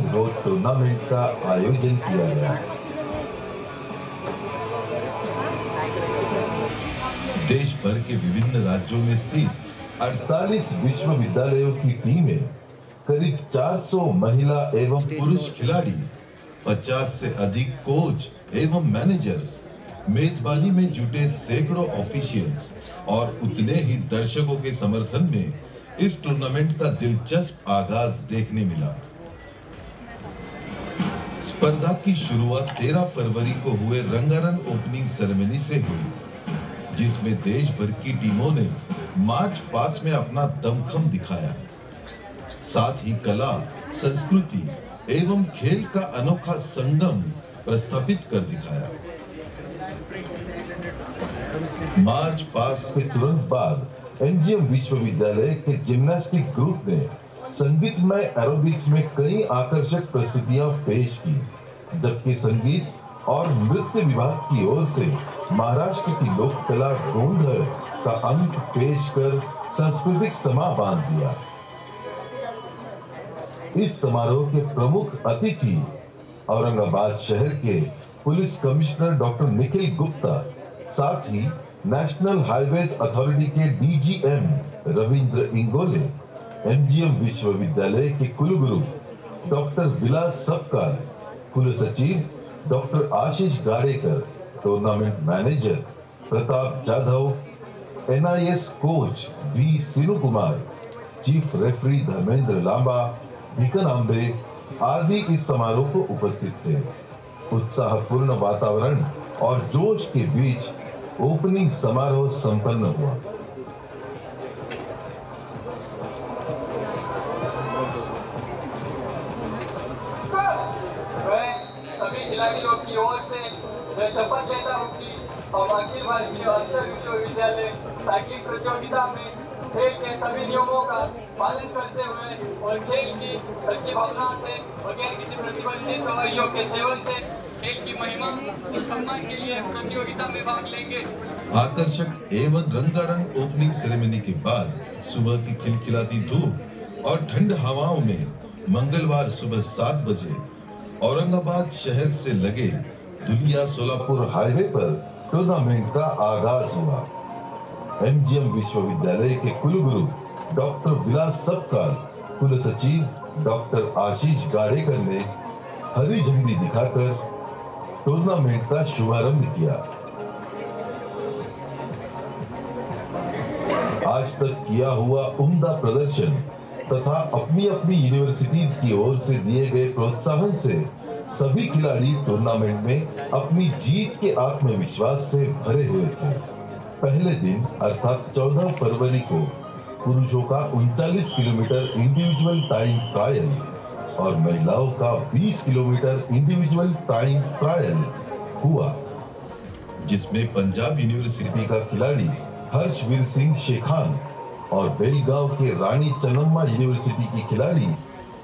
Road tournament का आयोजन किया गया। देश भर के विभिन्न राज्यों में स्थित 48 विश्वविद्यालयों की टीमें, करीब 400 महिला एवं पुरुष खिलाड़ी, 50 से अधिक कोच एवं मैनेजर्स, मेजबानी में जुटे सैकड़ों ऑफिशियल्स और उतने ही दर्शकों के समर्थन में इस टूर्नामेंट का दिलचस्प आगाज देखने मिला। स्पर्धा की शुरुआत 13 फरवरी को हुए रंगारंग ओपनिंग सेरेमनी से हुई, जिसमें देश भर की टीमों ने मार्च पास्ट में अपना दमखम दिखाया। साथ ही कला, संस्कृति एवं खेल का अनोखा संगम प्रस्थापित कर दिखाया। मार्च पास्ट के तुरंत बाद एमजीएम विश्वविद्यालय के जिम्नास्टिक ग्रुप ने संगीतमय एरोबिक्स में कई आकर्षक प्रस्तुतियां पेश की, जबकि संगीत और नृत्य विभाग की ओर से महाराष्ट्र की लोक कला गोंधळ का अंक पेश कर सांस्कृतिक समा बांध दिया। इस समारोह के प्रमुख अतिथि औरंगाबाद शहर के police commissioner doctor Nikhil Gupta, साथ ही नेशनल हाईवेज अथॉरिटी के डीजीएम रविंद्र इंगोले, एमजीएम विश्वविद्यालय के कुलगुरु डॉक्टर विलास सपकाल, कुलसचिव doctor Ashish Gadekar, tournament manager Pratap Jadhav, NIS coach V Sinu Kumar, chief referee Dharmendra Lamba, Bhikan Ambe आदि इस समारोह को उपस्थित थे। उत्साहपूर्ण वातावरण और जोश के बीच ओपनिंग समारोह संपन्न हुआ। मैं सभी खिलाड़ियों की ओर से मैं शपथ लेता हूँ कि हम अखिल भारतीय अंतर विश्वविद्यालय साइकिलिंग प्रतियोगिता में खेल के सभी नियमों का पालन करते हुए और खेल की सच्ची भावना से बगैर किसी प्रतिबंधित दवाइयों के सेवन से खेल की महिमा और सम्मान के लिए प्रतियोगिता में भाग लेंगे। आकर्षक एवं रंगारंग ओपनिंग सेरेमनी के बाद सुबह की खिलखिलाती धूप और ठंड हवाओं में मंगलवार सुबह 7 बजे औरंगाबाद शहर से लगे दुलिया सोलापुर हाईवे पर टूर्नामेंट का आगाज हुआ। एमजीएम विश्वविद्यालय के कुलगुरु डॉक्टर विलास सपकाल, कुलसचिव डॉक्टर आशीष गाडेकर ने हरी झंडी दिखाकर टूर्नामेंट का शुभारंभ किया। आज तक किया हुआ उम्दा प्रदर्शन तथा अपनी अपनी यूनिवर्सिटीज की ओर से दिए गए प्रोत्साहन से सभी खिलाड़ी टूर्नामेंट में अपनी जीत के आत्मविश्वास से भरे हुए थे। पहले दिन अर्थात 14 फरवरी को पुरुषों का 39 किलोमीटर इंडिविजुअल टाइम ट्रायल और महिलाओं का 20 किलोमीटर इंडिविजुअल टाइम ट्रायल हुआ, जिसमें पंजाब यूनिवर्सिटी का खिलाड़ी हर्षवीर सिंह शेखान और बेलगांव के रानी चन्नम्मा यूनिवर्सिटी की खिलाड़ी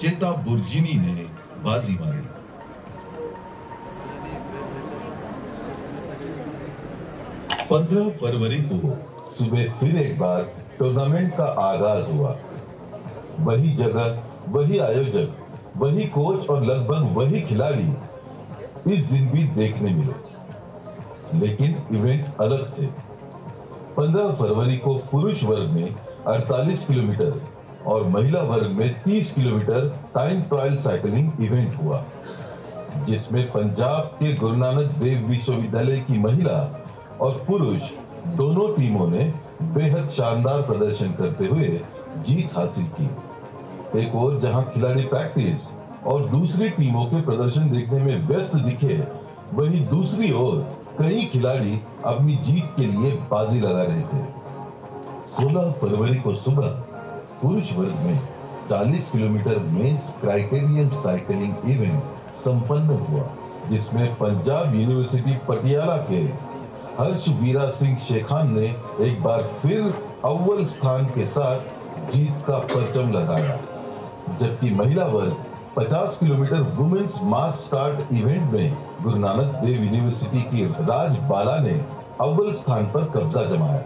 चेता बुर्जिनी ने बाजी मारी। पंद्रह फरवरी को सुबह फिर एक बार टूर्नामेंट का आगाज हुआ। वही जगह, वही आयोजक, वही कोच और लगभग वही खिलाड़ी इस दिन भी देखने मिले, लेकिन इवेंट अलग थे। 15 फरवरी को पुरुष वर्ग में 48 किलोमीटर और महिला वर्ग में 30 kilometre time trial cycling event हुआ, जिसमें पंजाब के गुरु नानक देव विश्वविद्यालय की महिला और पुरुष दोनों टीमों ने बेहद शानदार प्रदर्शन करते हुए जीत हासिल की। एक और जहां खिलाड़ी प्रैक्टिस और दूसरी टीमों के प्रदर्शन देखने में व्यस्त दिखे, वहीं दूसरी ओर कई खिलाड़ी अपनी जीत के लिए बाजी लगा रहे थे। 16 फरवरी को सुबह पुरुष वर्ग में 40 किलोमीटर मेंस क्राइटेरियम साइकिलिंग इवेंट संपन्न हुआ, जिसमें पंजाब यूनिवर्सिटी पटियाला के हर्षवीरा सिंह शेखान ने एक बार फिर अव्वल स्थान के साथ जीत का परचम लगाया, जबकि महिला वर्ग 50 किलोमीटर वुमेन्स मास स्टार्ट इवेंट में गुरु नानक देव यूनिवर्सिटी की राज बाला ने अव्वल स्थान पर कब्जा जमाया।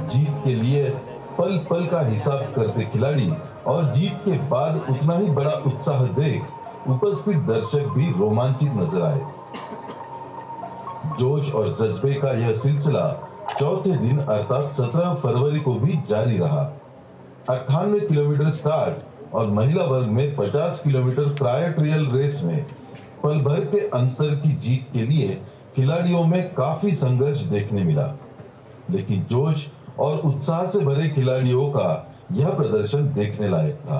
जीत के लिए पल पल का हिसाब करते खिलाड़ी और जीत के बाद उतना ही बड़ा उत्साह देख उपस्थित दर्शक भी रोमांचित नजर आए। जोश और जज्बे का यह सिलसिला चौथे दिन अर्थात 17 फरवरी को भी जारी रहा। 98 किलोमीटर स्टार्ट और महिला वर्ग में 50 किलोमीटर ट्रायल रेस में पल भर के अंतर की जीत के लिए खिलाड़ियों में काफी संघर्ष देखने मिला, लेकिन जोश और उत्साह से भरे खिलाड़ियों का यह प्रदर्शन देखने लायक था।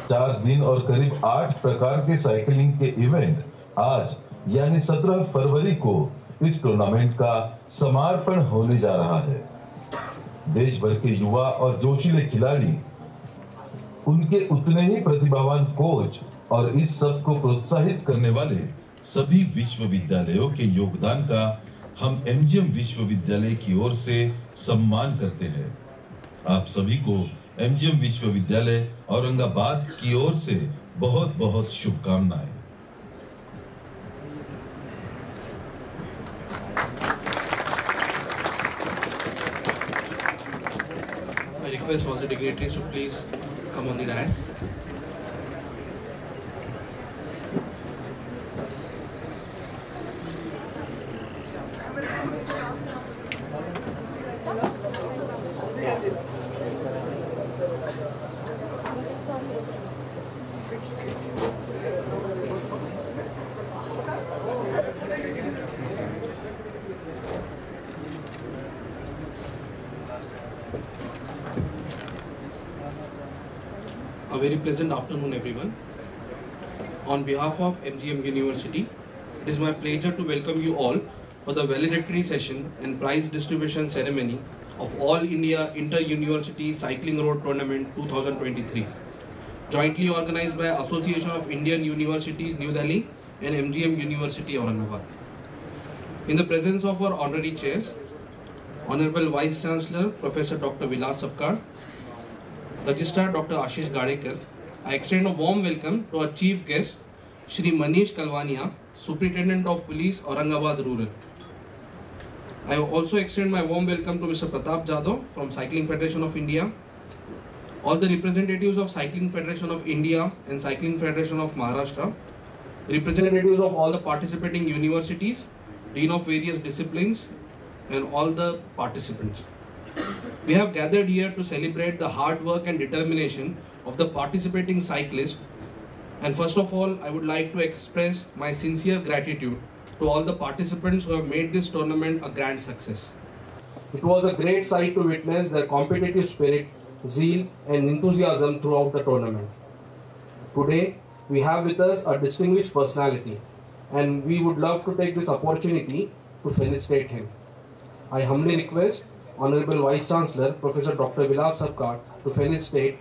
4 दिन और करीब 8 प्रकार के साइकिलिंग के इवेंट आज यानी 17 फरवरी को इस टूर्नामेंट का समापन होने जा रहा है। देश भर के युवा और जोशीले खिलाड़ी, उनके उतने ही प्रतिभावान कोच और इस सब को प्रोत्साहित करने वाले सभी विश्वविद्यालयों के योगदान का हम एमजीएम विश्वविद्यालय की ओर से सम्मान करते हैं। आप सभी को एमजीएम विश्वविद्यालय औरंगाबाद की ओर से बहुत बहुत शुभकामनाएं। I request all the dignitaries to please come on the dais. A very pleasant afternoon, everyone. On behalf of MGM University, it is my pleasure to welcome you all for the valedictory session and prize distribution ceremony of All India Inter-University Cycling Road Tournament 2023, jointly organized by Association of Indian Universities, New Delhi and MGM University, Aurangabad. In the presence of our honorary chairs, Honorable Vice Chancellor, Professor Dr. Vilas Sapkar, Registrar Dr. Ashish Gadekar, I extend a warm welcome to our chief guest, Shri Manish Kalwania, Superintendent of Police, Aurangabad Rural. I also extend my warm welcome to Mr. Pratap Jadhav from Cycling Federation of India, all the representatives of Cycling Federation of India and Cycling Federation of Maharashtra, representatives of all the participating universities, dean of various disciplines, and all the participants. We have gathered here to celebrate the hard work and determination of the participating cyclists, and first of all, I would like to express my sincere gratitude to all the participants who have made this tournament a grand success. It was a great sight to witness their competitive spirit, zeal and enthusiasm throughout the tournament. Today, we have with us a distinguished personality, and we would love to take this opportunity to felicitate him. I humbly request Honorable Vice Chancellor, Professor Dr. Vilas Sapkar, to felicitate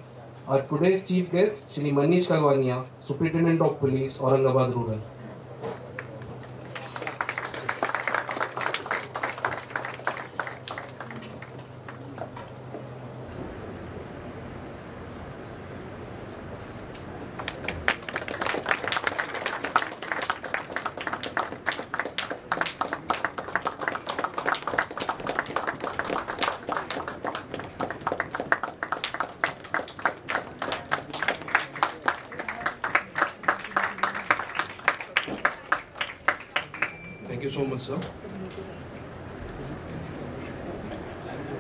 our today's chief guest, Shri Manish Kalwania, Superintendent of Police, Aurangabad Rural. Thank you so much, sir.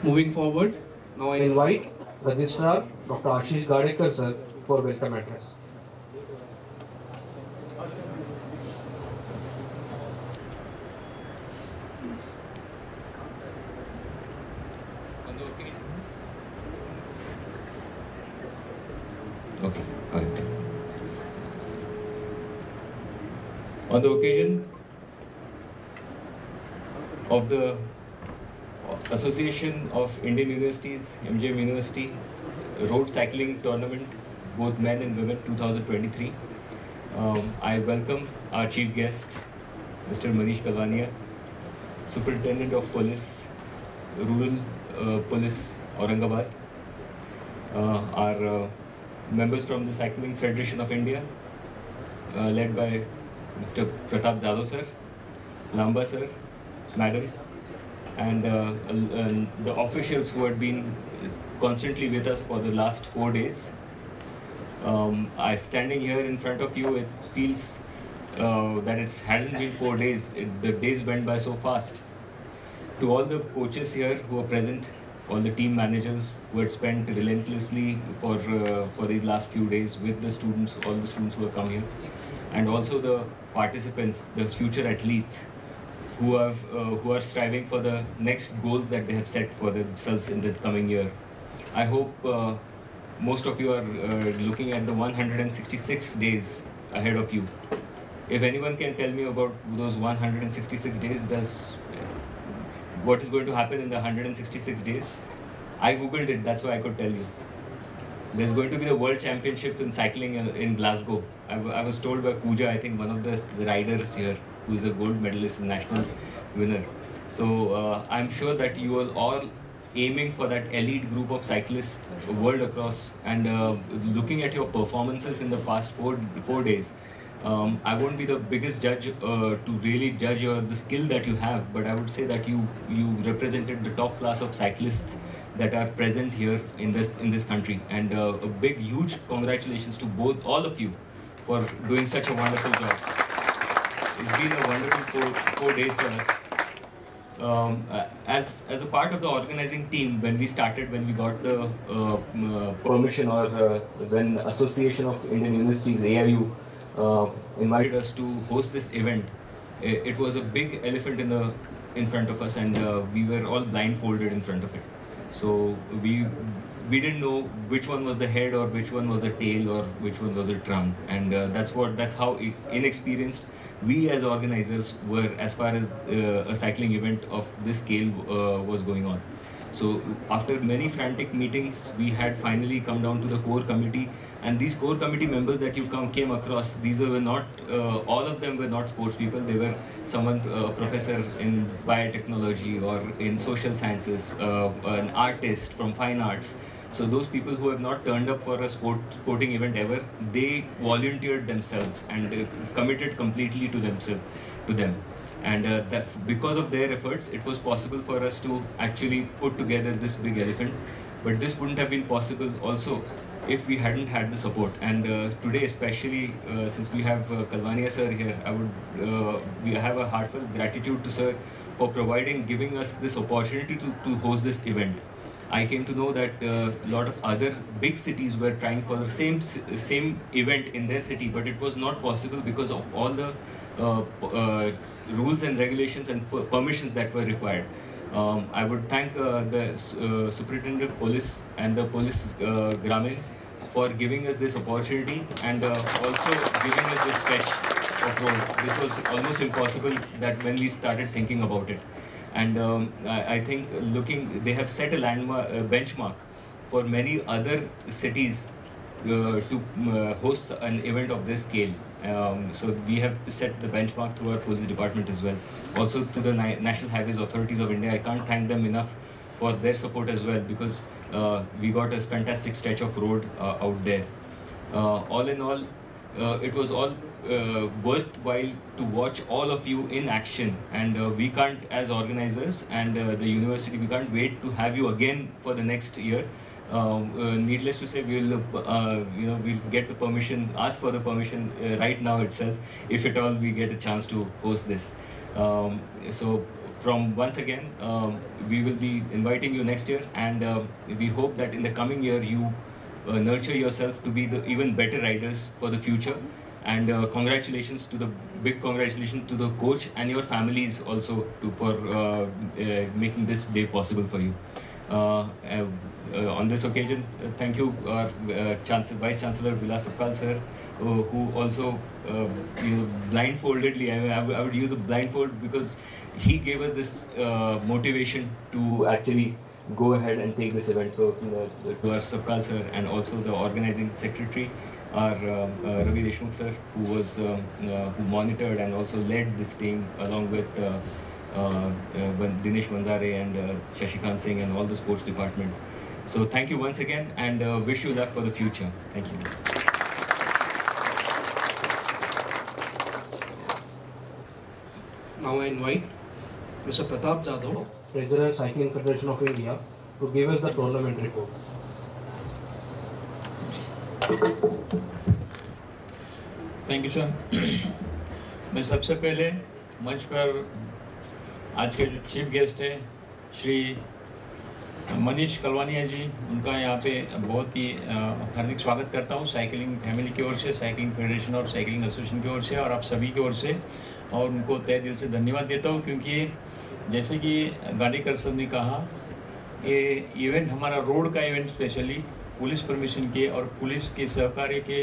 Moving forward, now I invite Registrar Dr. Ashish Gadekar, sir, for welcome address. Okay. On the occasion of the Association of Indian Universities, MGM University Road Cycling Tournament, both men and women 2023, I welcome our chief guest, Mr. Manish Kalwania, Superintendent of Police, Rural Police, Aurangabad, our members from the Cycling Federation of India, led by Mr. Pratap Jadhav sir, Lamba sir, Madam, and the officials who had been constantly with us for the last 4 days. I standing here in front of you, it feels that it hasn't been 4 days. The days went by so fast. To all the coaches here who are present, all the team managers who had spent relentlessly for these last few days with the students, all the students who have come here, and also the participants, the future athletes who are striving for the next goals that they have set for themselves in the coming year. I hope most of you are looking at the 166 days ahead of you. If anyone can tell me about those 166 days, what is going to happen in the 166 days? I googled it, that's why I could tell you. There's going to be the World Championship in cycling in Glasgow. I was told by Pooja, I think one of the riders here, who is a gold medalist and national winner. So I'm sure that you are all aiming for that elite group of cyclists world across, and looking at your performances in the past four days. I won't be the biggest judge to really judge the skill that you have, but I would say that you represented the top class of cyclists that are present here in this country, and a big, huge congratulations to all of you for doing such a wonderful job. It's been a wonderful four days for us. As a part of the organizing team, when we got the permission, or when Association of Indian Universities, AIU, invited us to host this event, it was a big elephant in front of us, and we were all blindfolded in front of it. So we didn't know which one was the head, or which one was the tail, or which one was the trunk, and that's how inexperienced we as organizers were as far as a cycling event of this scale was going on. So after many frantic meetings, we had finally come down to the core committee, and these core committee members that you came across, these were not, all of them were not sports people. They were someone, a professor in biotechnology or in social sciences, an artist from fine arts. So those people who have not turned up for a sporting event ever, they volunteered themselves and committed completely to them. And because of their efforts, it was possible for us to actually put together this big elephant. But this wouldn't have been possible also if we hadn't had the support. And today, especially since we have Kalwania sir here, we have a heartfelt gratitude to sir for giving us this opportunity to host this event. I came to know that a lot of other big cities were trying for the same event in their city, but it was not possible because of all the rules and regulations and permissions that were required. I would thank the Superintendent of Police and the Police Gramin for giving us this opportunity, and also giving us this stretch of road. This was almost impossible that when we started thinking about it. And I think they have set a benchmark for many other cities to host an event of this scale. So we have set the benchmark through our police department as well. Also to the National Highways Authorities of India, I can't thank them enough for their support as well, because we got a fantastic stretch of road out there. All in all, it was all worthwhile to watch all of you in action, and we can't, as organizers and the university, we can't wait to have you again for the next year. Needless to say, we'll get the permission, ask for the permission right now itself, if at all we get a chance to host this. So from once again, we will be inviting you next year, and we hope that in the coming year you nurture yourself to be the even better riders for the future. And big congratulations to the coach and your families also for making this day possible for you. On this occasion, thank you, our Vice Chancellor Vilas Sabkal sir, who also blindfoldedly, I would use the blindfold because he gave us this motivation to actually go ahead and take this event. So to our Sabkal sir, and also the organizing secretary, our Ravi Deshmukh sir, who monitored and also led this team along with Dinesh Manzare and Shashikant Singh and all the sports department. So thank you once again, and wish you luck for the future. Thank you. Now I invite Mr. Pratap Jadhav Treasurer Cycling Federation of India, to give us the tournament report. Thank you sir. मैं सबसे पहले मंच पर आज के जो chief guest है श्री मनीष कलवानिया जी, उनका यहाँ पे बहुत ही हार्दिक स्वागत करता हूँ साइकिलिंग फैमिली की ओर से, साइकिलिंग फेडरेशन और साइकिलिंग एसोसिएशन की ओर से और आप सभी की ओर से, और उनको तहे दिल से धन्यवाद देता हूँ क्योंकि जैसे कि गाड़ीकर सर ने कहा, ये इवेंट हमारा रोड का इवेंट स्पेशली पुलिस परमिशन के और पुलिस के सहकार्य के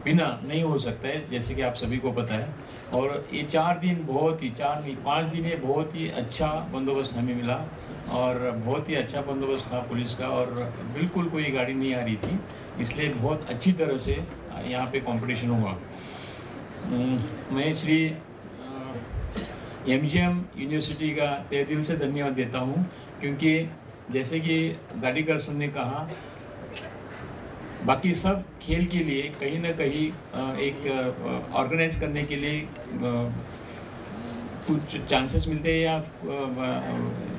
बिना नहीं हो सकता है, जैसे कि आप सभी को पता है। और ये 4 दिन बहुत ही 4 नहीं 5 दिन ये बहुत ही अच्छा बंदोबस्त हमें मिला और बहुत ही अच्छा बंदोबस्त था पुलिस का, और बिल्कुल कोई गाड़ी नहीं आ रही थी, इसलिए बहुत अच्छी तरह से यहाँ पे कंपटीशन हुआ। मैं श्री MGM यूनिवर्सिटी का तहे दिल से धन्यवाद देता हूँ क्योंकि जैसे कि गाड़ीकर सर ने कहा, बाकी सब खेल के लिए कहीं ना कहीं एक ऑर्गेनाइज करने के लिए कुछ चांसेस मिलते हैं या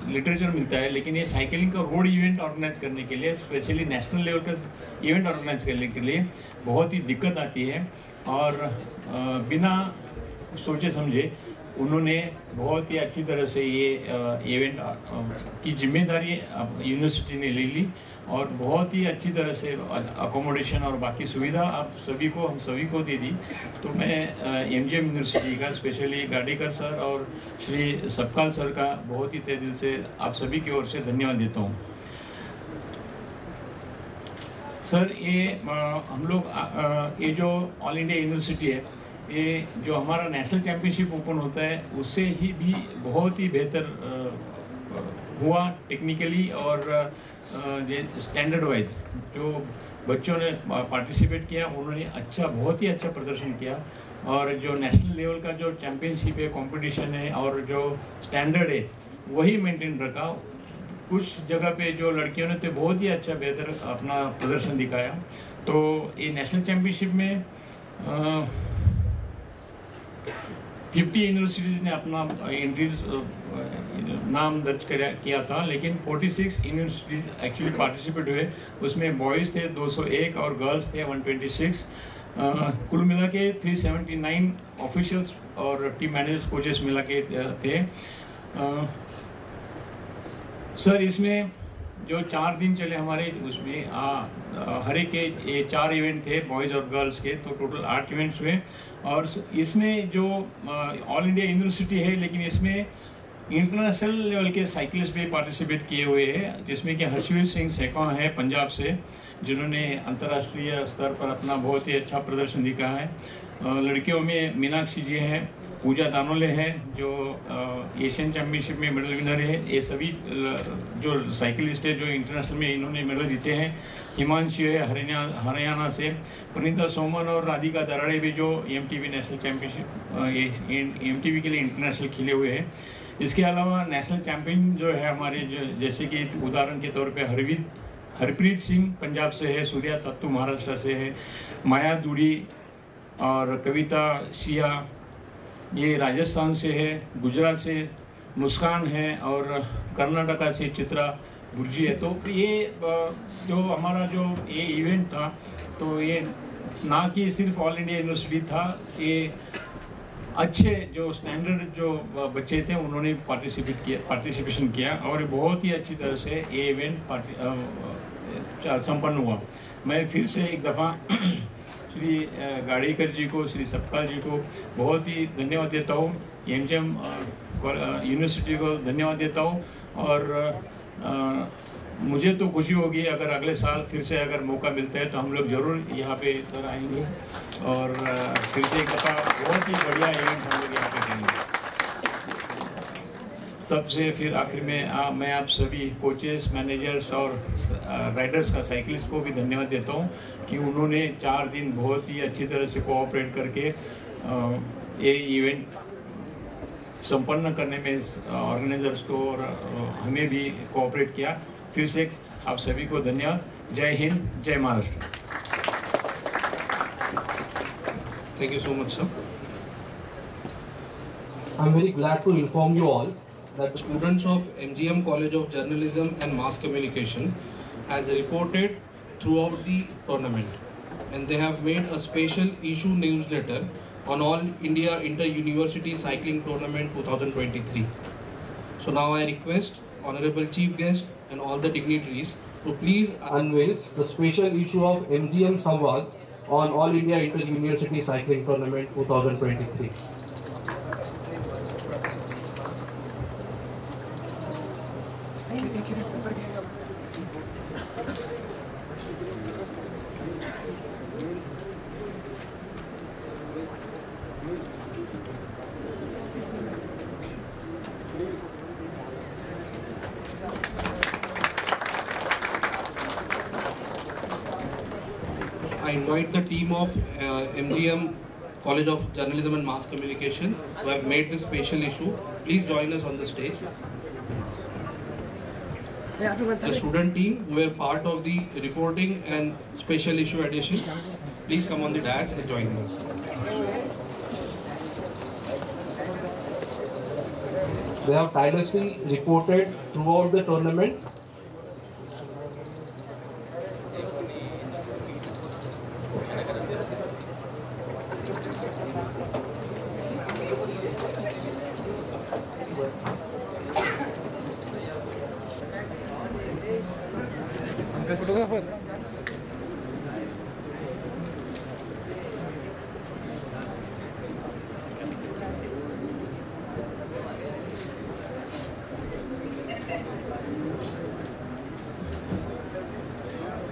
लिटरेचर मिलता है, लेकिन ये साइकिलिंग का रोड इवेंट ऑर्गेनाइज करने के लिए, स्पेशली नेशनल लेवल का इवेंट ऑर्गेनाइज करने के लिए बहुत ही दिक्कत आती है। और बिना सोचे समझे उन्होंने बहुत ही अच्छी तरह से ये इवेंट की जिम्मेदारी यूनिवर्सिटी ने ले ली और बहुत ही अच्छी तरह से अकोमोडेशन और बाकी सुविधा आप सभी को हम सभी को दे दी। तो मैं MGM यूनिवर्सिटी का स्पेशली गाड़ीकर सर और श्री सपकाल सर का बहुत ही तहे दिल से आप सभी की ओर से धन्यवाद देता हूँ। सर ये हम लोग ये जो ऑल इंडिया यूनिवर्सिटी है, ये जो हमारा नेशनल चैम्पियनशिप ओपन होता है उससे ही भी बहुत ही बेहतर हुआ टेक्निकली और स्टैंडर्ड वाइज। जो बच्चों ने पार्टिसिपेट किया उन्होंने अच्छा बहुत ही अच्छा प्रदर्शन किया, और जो नेशनल लेवल का जो चैम्पियनशिप है, कंपटीशन है और जो स्टैंडर्ड है वही मेंटेन रखा। कुछ जगह पे जो लड़कियों ने तो बहुत ही अच्छा बेहतर अपना प्रदर्शन दिखाया। तो ये नेशनल चैम्पियनशिप में 50 यूनिवर्सिटीज़ ने अपना एंट्रीज नाम दर्ज किया था, लेकिन 46 यूनिवर्सिटीज़ एक्चुअली पार्टिसिपेट हुए। उसमें बॉयज़ थे 201 और गर्ल्स थे 126। कुल मिला के 379 ऑफिशियल्स और टीम मैनेजर्स कोचेस मिला के थे। सर इसमें जो 4 दिन चले हमारे, उसमें हर एक के ये 4 इवेंट थे बॉयज़ और गर्ल्स के, तो टोटल 8 इवेंट्स हुए। और इसमें जो ऑल इंडिया यूनिवर्सिटी है, लेकिन इसमें इंटरनेशनल लेवल के साइकिलिस्ट भी पार्टिसिपेट किए हुए हैं, जिसमें कि हर्षवीर सिंह सेखा है पंजाब से, जिन्होंने अंतर्राष्ट्रीय स्तर पर अपना बहुत ही अच्छा प्रदर्शन दिखाया है। लड़कियों में मीनाक्षी जी हैं, पूजा दानोले है जो एशियन चैम्पियनशिप में मेडल विनर है। ये सभी जो साइकिलिस्ट है जो इंटरनेशनल में इन्होंने मेडल जीते हैं। हिमांशु है हरियाणा से, प्रणीता सोमन और राधिका दराड़े भी जो MTV नेशनल चैम्पियनशिप MTV के लिए इंटरनेशनल खेले हुए हैं। इसके अलावा नेशनल चैम्पियन जो है हमारे, जो जैसे कि उदाहरण के तौर पे हरप्रीत सिंह पंजाब से है, सूर्या तत्तू महाराष्ट्र से है, माया दूड़ी और कविता सिया ये राजस्थान से है, गुजरात से मुस्कान है और कर्नाटका से चित्रा गुर्जी है। तो ये जो हमारा जो ये इवेंट था, तो ये ना कि सिर्फ ऑल इंडिया यूनिवर्सिटी था, ये अच्छे जो स्टैंडर्ड जो बच्चे थे उन्होंने पार्टिसिपेशन किया और बहुत ही अच्छी तरह से ये इवेंट संपन्न हुआ। मैं फिर से एक दफ़ा श्री गाड़ीकर जी को, श्री सपकाल जी को बहुत ही धन्यवाद देता हूँ, MGM यूनिवर्सिटी को धन्यवाद देता हूँ। और मुझे तो खुशी होगी अगर अगले साल फिर से अगर मौका मिलता है तो हम लोग ज़रूर यहाँ पे सर आएंगे और फिर से एक दफ़ा बहुत ही बढ़िया इवेंट हम लोग यहाँ पे करेंगे। सबसे फिर आखिर में मैं आप सभी कोचेस, मैनेजर्स और राइडर्स का, साइकिलिस्ट को भी धन्यवाद देता हूँ कि उन्होंने 4 दिन बहुत ही अच्छी तरह से कोऑपरेट करके ये इवेंट संपन्न करने में ऑर्गेनाइजर्स को और हमें भी कोऑपरेट किया। फिर से आप सभी को धन्यवाद। जय हिंद, जय Maharashtra. Thank you so much, sir. I'm very glad to inform you all that students of MGM College of Journalism and Mass Communication has reported throughout the tournament, and they have made a special issue newsletter on All India Inter-University Cycling Tournament 2023. So now I request Honorable Chief Guest and all the dignitaries to please unveil the special issue of MGM Samvad on All India Inter-University Cycling Tournament 2023. I invite the team of MGM College of Journalism and Mass Communication who have made this special issue. Please join us on the stage. The student team who were part of the reporting and special issue edition, please come on the dais and join us. They have tirelessly reported throughout the tournament.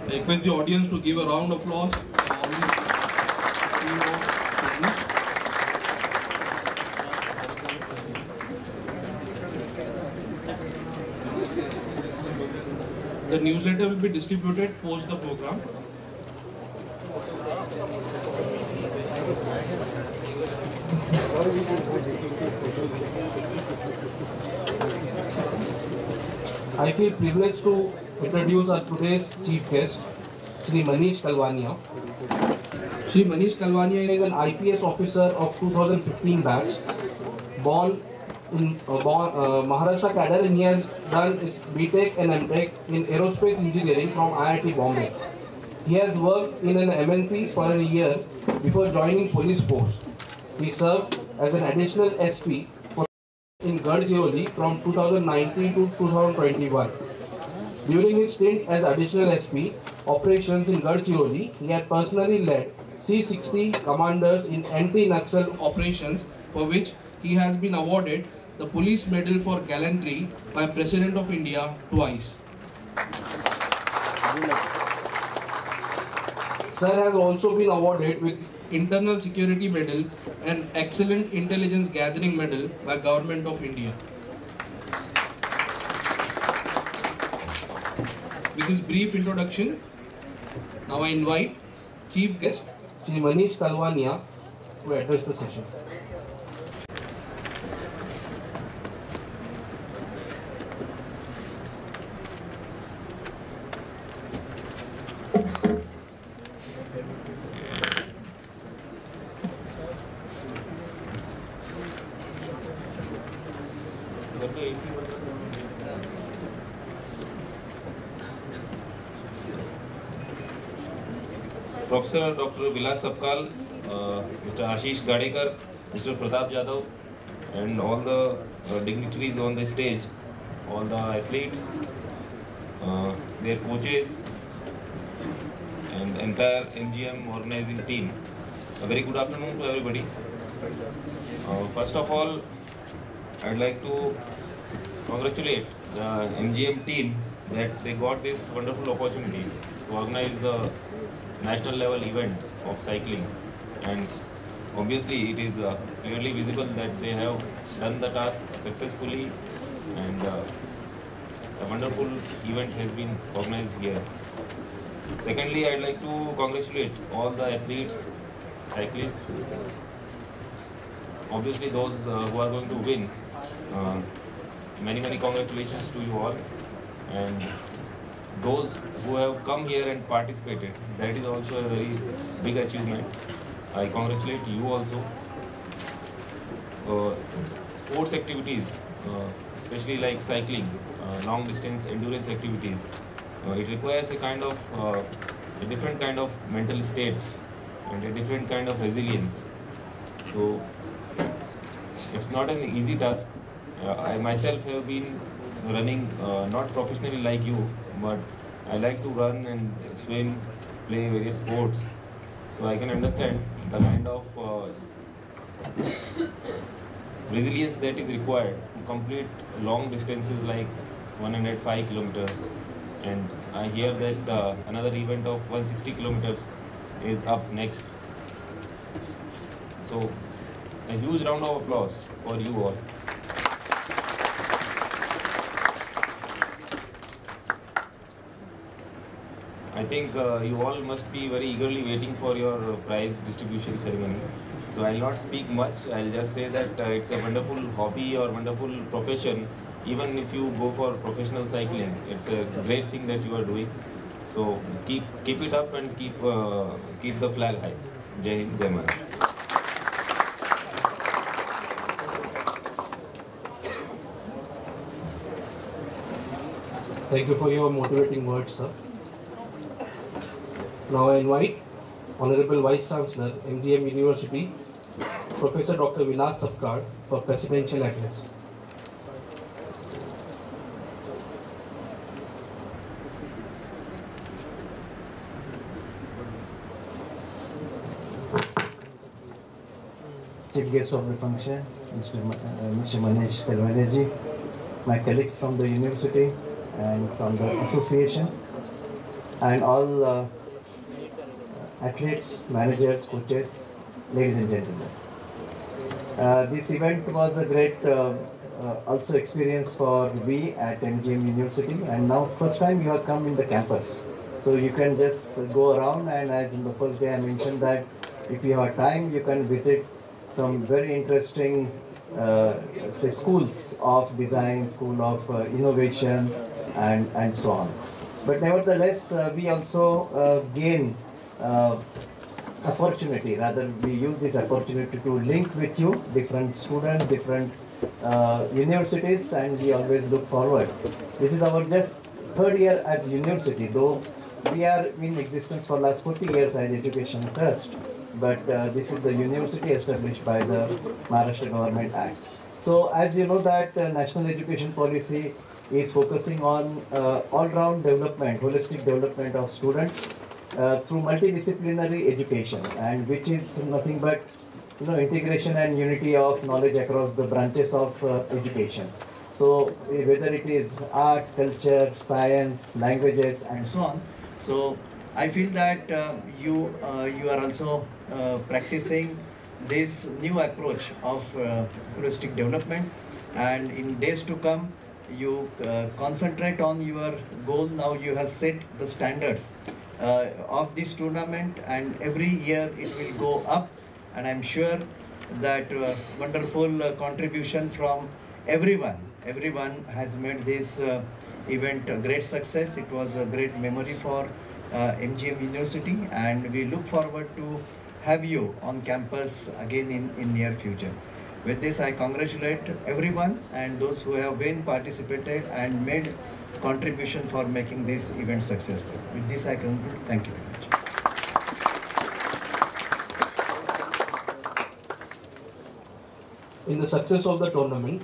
I request the audience to give a round of applause. The newsletter will be distributed post the program. I feel privileged to introduce our today's chief guest, Shri Manish Kalwania. Shri Manish Kalwania is an IPS officer of 2015 batch, born in Maharashtra cadre, and he has done his BTech and MTech in aerospace engineering from IIT Bombay. He has worked in an MNC for a year before joining police force. He served as an additional SP in Gadchiroli from 2019 to 2021. During his stint as additional SP operations in Gadchiroli, he had personally led C-60 commanders in anti-Naxal operations, for which he has been awarded the Police Medal for Gallantry by President of India twice. Sir has also been awarded with Internal Security Medal and Excellent Intelligence Gathering Medal by Government of India. With this brief introduction, now I invite Chief Guest Shri Manish Kalwania to address the session. Professor Dr. Vilas Sapkal, Mr. Ashish Gadekar, Mr. Pratap Jadhav, and all the dignitaries on the stage, all the athletes, their coaches, and entire MGM organizing team. A very good afternoon to everybody. First of all, I'd like to congratulate the MGM team that they got this wonderful opportunity to organize the national level event of cycling, and obviously it is clearly visible that they have done the task successfully, and a wonderful event has been organized here. Secondly, I'd like to congratulate all the athletes, cyclists, obviously those who are going to win. Many congratulations to you all, and those who have come here and participated, that is also a very big achievement. I congratulate you also. Sports activities, especially like cycling, long distance endurance activities, it requires a kind of a different kind of mental state and a different kind of resilience. So it's not an easy task. I myself have been running not professionally like you, but I like to run and swim, play various sports. So I can understand the kind of resilience that is required to complete long distances like 105 kilometers. And I hear that another event of 160 kilometers is up next. So a huge round of applause for you all. I think you all must be very eagerly waiting for your prize distribution ceremony. So I'll not speak much. I'll just say that it's a wonderful hobby or wonderful profession. Even if you go for professional cycling, it's a great thing that you are doing. So keep it up and keep the flag high. Jai Hind, Jai Maharashtra. Thank you for your motivating words, sir. Now I invite Honorable Vice Chancellor, MGM University, Professor Dr. Vilas Sapkar for presidential address. Chief guest of the function, Mr. Manish Kalwade, my colleagues from the university and from the association, and all athletes, managers, coaches, ladies and gentlemen. This event was a great also experience for we at MGM University, and now first time you have come in the campus. So you can just go around, and as in the first day I mentioned that if you have time you can visit some very interesting say schools of design, school of innovation and so on. But nevertheless we also gain opportunity, rather we use this opportunity to link with you, different students, different universities, and we always look forward. This is our just third year as university, though we are in existence for last 40 years as Education Trust, but this is the university established by the Maharashtra Government Act. So as you know that National Education Policy is focusing on all-round development, holistic development of students through multidisciplinary education, and which is nothing but integration and unity of knowledge across the branches of education. So whether it is art, culture, science, languages, and so on. So I feel that you are also practicing this new approach of holistic development, and in days to come you concentrate on your goal. Now you have set the standards of this tournament, and every year it will go up, and I'm sure that wonderful contribution from everyone has made this event a great success. It was a great memory for MGM University, and we look forward to have you on campus again in near future. With this, I congratulate everyone and those who have been participated and made contribution for making this event successful. With this, I conclude. Thank you very much. In the success of the tournament,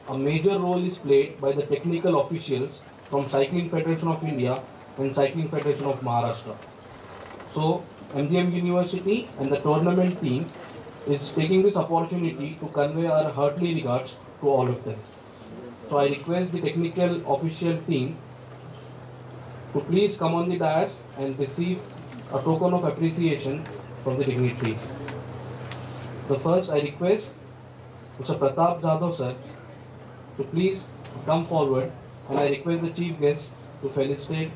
a major role is played by the technical officials from Cycling Federation of India and Cycling Federation of Maharashtra. So, MGM University and the tournament team is taking this opportunity to convey our heartily regards to all of them. So I request the technical official team to please come on the dais and receive a token of appreciation from the dignitaries. The first, I request Mr. Pratap Jadhav sir to please come forward, and I request the chief guest to felicitate.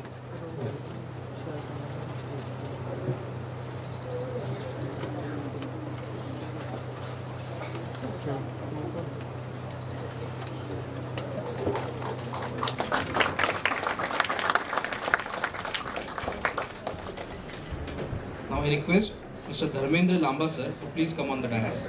Now I request Mr. Dharmendra Lamba sir to please come on the dais.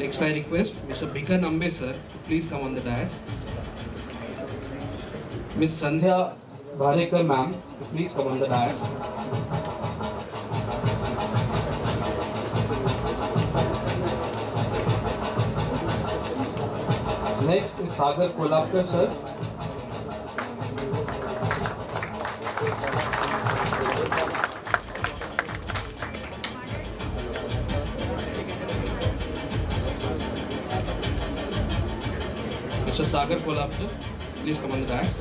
Next, I request Mr. Bhikan Ambe sir to please come on the dais. Miss Sandhya Bharekar ma'am to please come on the dais. Next is Sagar Kolapkar sir. Mr. Sagar Kolapkar, please come on the dais.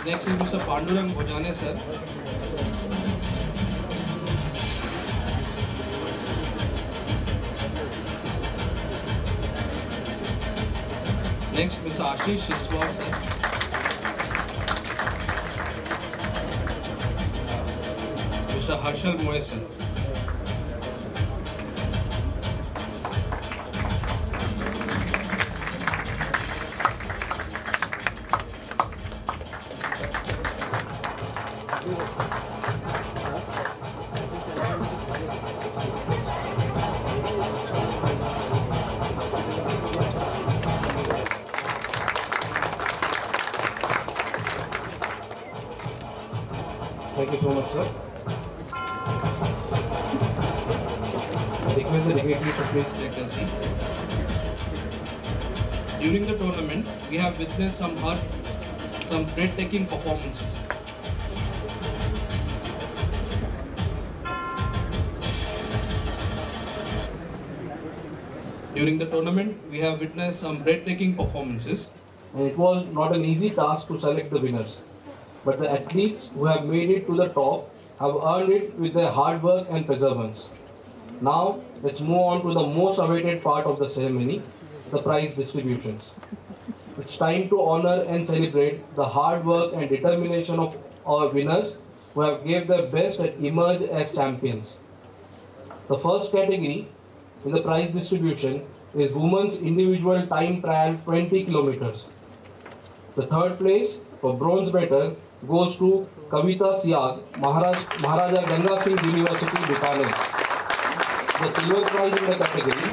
Next is Mr. Pandurang Bhojane sir. Next, Mr. Ashish Siswal sir. Mr. Harshal Moe sir. Thank you so much, sir. I request the dignitaries to please take their seat. During the tournament, we have witnessed some breathtaking performances. During the tournament, we have witnessed some breathtaking performances, and it was not an easy task to select the winners. But the athletes who have made it to the top have earned it with their hard work and perseverance. Now, let's move on to the most awaited part of the ceremony, the prize distributions. It's time to honor and celebrate the hard work and determination of our winners who have gave their best and emerged as champions. The first category in the prize distribution is Women's Individual Time Trial 20 kilometers. The third place for bronze medal goes to Kavita Siag, Maharaja Ganga Singh University, Bikaner. The silver prize in the category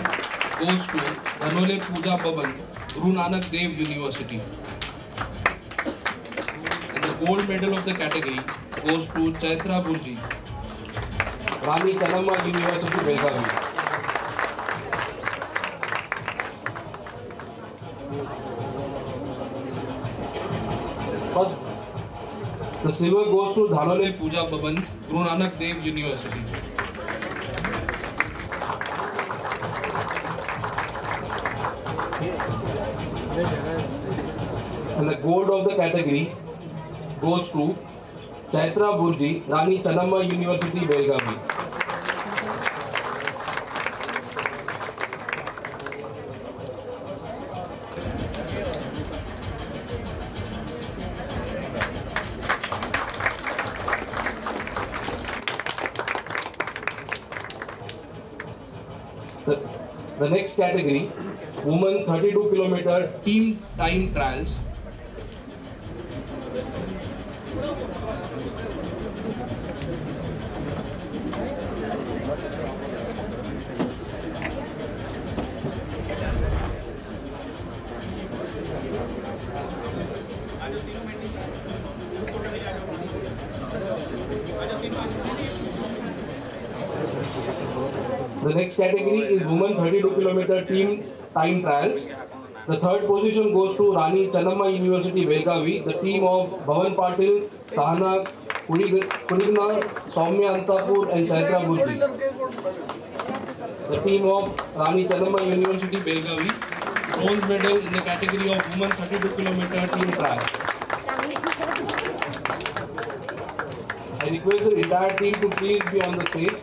goes to Dhanole Puja Bhavan, Guru Nanak Dev University. And the gold medal of the category goes to Chaitra Burji, Rani Channamma University, Belgavi. First, the silver goes to Dhanole Puja Bhavan, Guru Nanak Dev University. And the gold of the category goes to Chaitra Burji, Rani Channamma University, Belgavi. The next category, Women 32 kilometer team time trials. The next category is Women 32 kilometer team time trials. The third position goes to Rani Channamma University, Belgavi, the team of Bhavan Patil, Sahana Kurigna, Soumya Antapur and Chaitra Burji. The team of Rani Channamma University, Belgavi, bronze medal in the category of Women 32 kilometer team trial. I request the entire team to please be on the stage.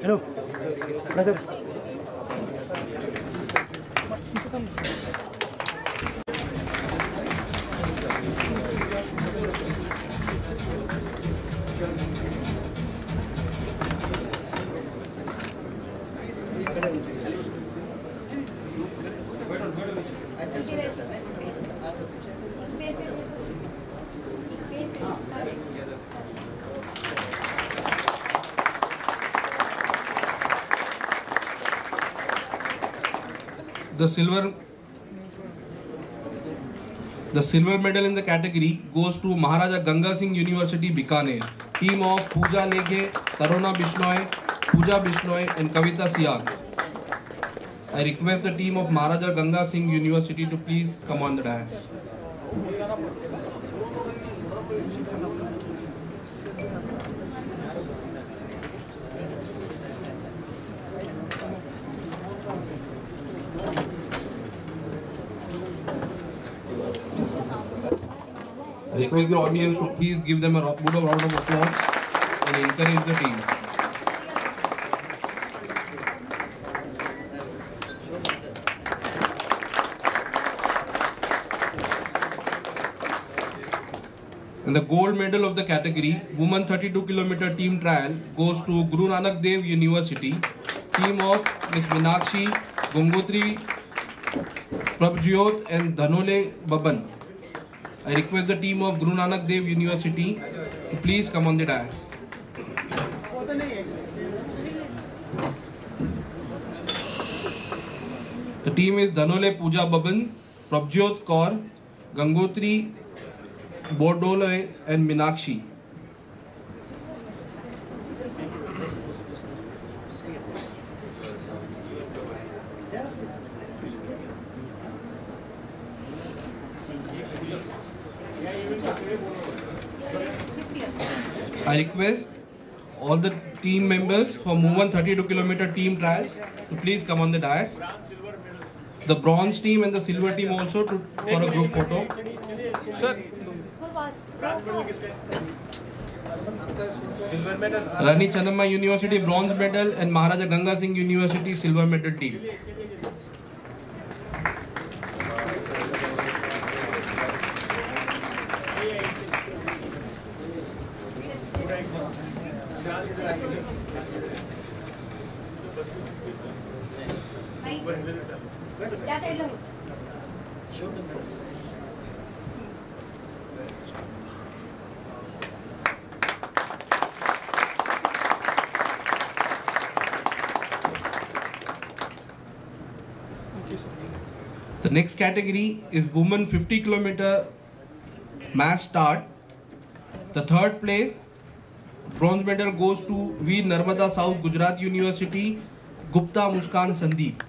Hello. Brother. The silver medal in the category goes to Maharaja Ganga Singh University, Bikaner. Team of Pooja Leghe, Taruna Bishnoi, Pooja Bishnoi and Kavita Siag. I request the team of Maharaja Ganga Singh University to please come on the dais. I request the audience to please give them a good round of applause and encourage the team. And the gold medal of the category, Women 32 km team trial, goes to Guru Nanak Dev University, team of Ms. Meenakshi, Gangotri, Prabhjyot and Dhanole Baban. I request the team of Guru Nanak Dev University to please come on the dais. The team is Dhanole Pooja Baban, Prabhjyot Kaur, Gangotri, Bordole and Meenakshi. I request all the team members for Women 32 km team trials to please come on the dais. The bronze team and the silver team also for a group photo. Rani Channamma University bronze medal and Maharaja Ganga Singh University silver medal team. The next category is Women 50 km mass start. The third place bronze medal goes to Veer Narmada South Gujarat University, Gupta Muskan Sandeep.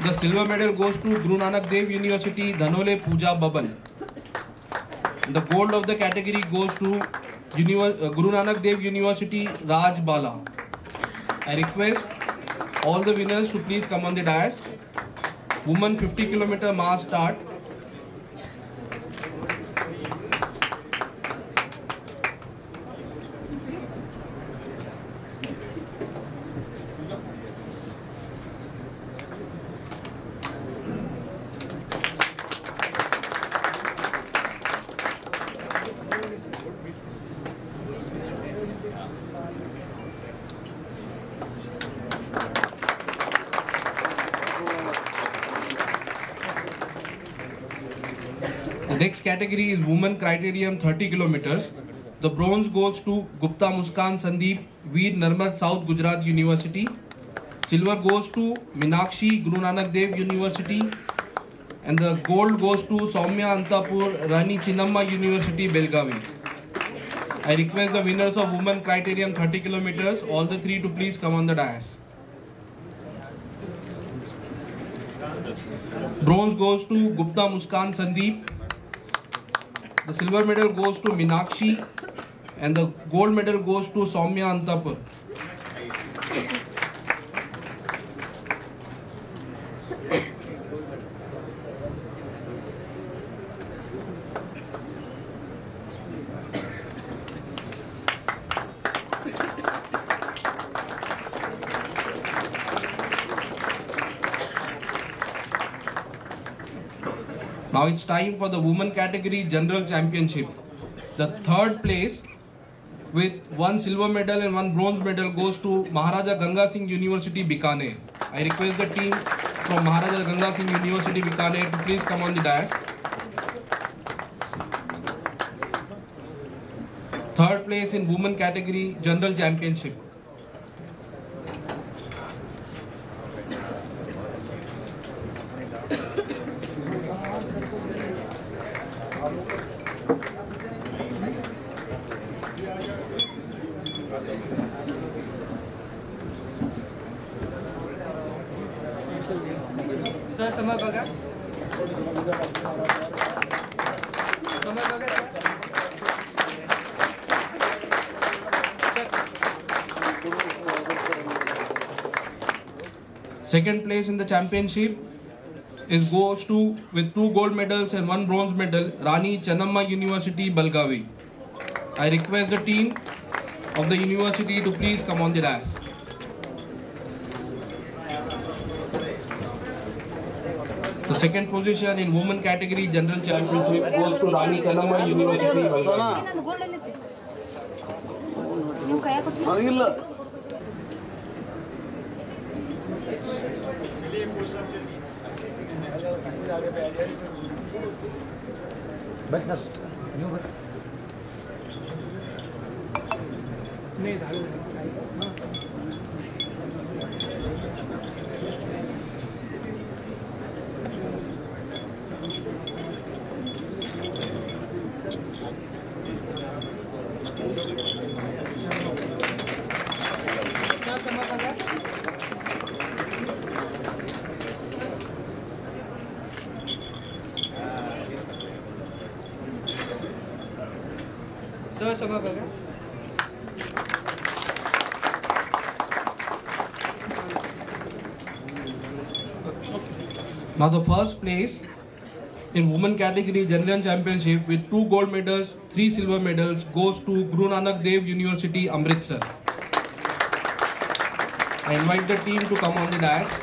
The silver medal goes to Guru Nanak Dev University, Dhanole Pooja Baban. The gold of the category goes to Guru Nanak Dev University, Raj Bala. I request all the winners to please come on the dais. Women 50 km mass start. The next category is Women Criterium 30 km. The bronze goes to Gupta Muskan Sandeep, Veer Narmad South Gujarat University. Silver goes to Meenakshi, Guru Nanak Dev University. And the gold goes to Soumya Antapur, Rani Channamma University, Belgavi. I request the winners of Women Criterium 30 km, all the three to please come on the dais. Bronze goes to Gupta Muskan Sandeep. The silver medal goes to Meenakshi and the gold medal goes to Soumya Antapur. Now it's time for the women category general championship. The third place with 1 silver medal and 1 bronze medal goes to Maharaja Ganga Singh University, Bikaner. I request the team from Maharaja Ganga Singh University, Bikaner to please come on the dais. Third place in women category, General Championship. Sir समय बघा Second place in the championship goes to with 2 gold medals and 1 bronze medal, Rani Chennamma University, Belgavi. I request the team of the university to please come on the dais. The second position in women category general championship goes to Rani Chennamma University, Belgavi. Sir समय बघा Now the first place in women category general championship with 2 gold medals, 3 silver medals goes to Guru Nanak Dev University, Amritsar. I invite the team to come on the dais.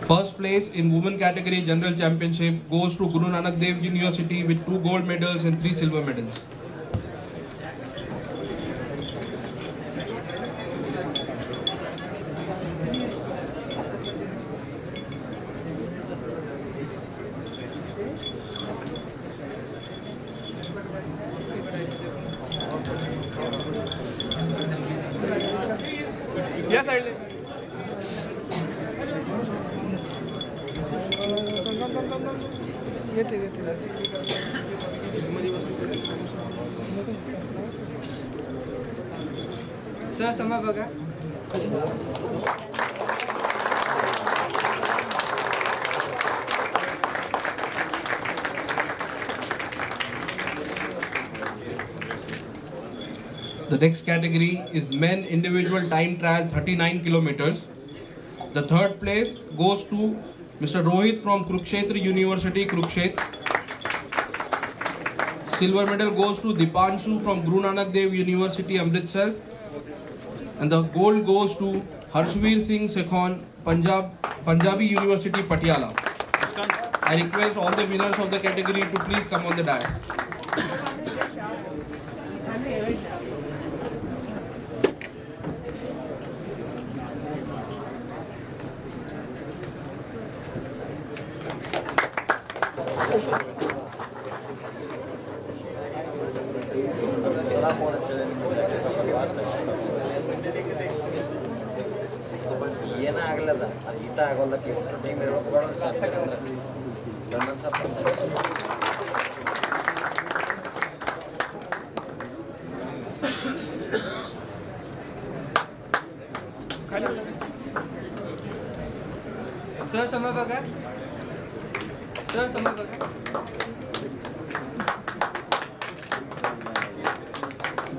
First place in women category general championship goes to Guru Nanak Dev University with 2 gold medals and 3 silver medals. या side येते sir समय बघा The next category is men individual time trial 39 kilometers. The third place goes to Mr. Rohit from Kurukshetra University, Kurukshetra. Silver medal goes to Dipanshu from Guru Nanak Dev University, Amritsar. And the gold goes to Harshveer Singh Sekhon, Punjabi University, Patiala. I request all the winners of the category to please come on the dais. Sir समय बघा sir समय बघा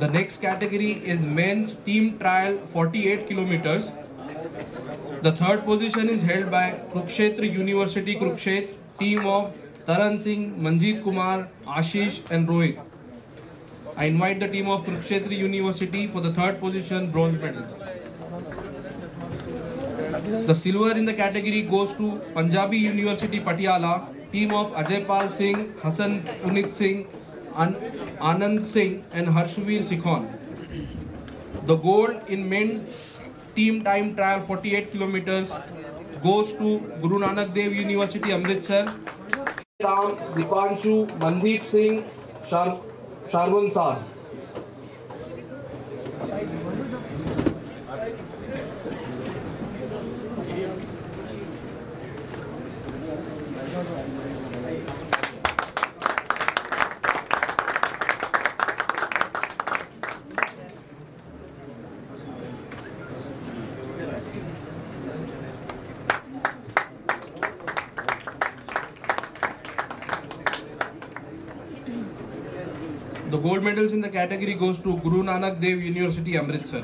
The next category is men's team trial 48 kilometers. The third position is held by Kurukshetra University, Kurukshetra, team of Taran Singh, Manjeet Kumar, Ashish and Rohit. I invite the team of Kurukshetra University for the third position bronze medals. The silver in the category goes to Punjabi University, Patiala, team of Ajay Pal Singh, Hassan Punit Singh, Anand Singh and Harshveer Sikhon. The gold in men team time trial 48 kilometers goes to Guru Nanak Dev University Amritsar. Ram, Dipanshu, Mandeep Singh, Sharwan Sar. The gold medals in the category goes to Guru Nanak Dev University Amritsar.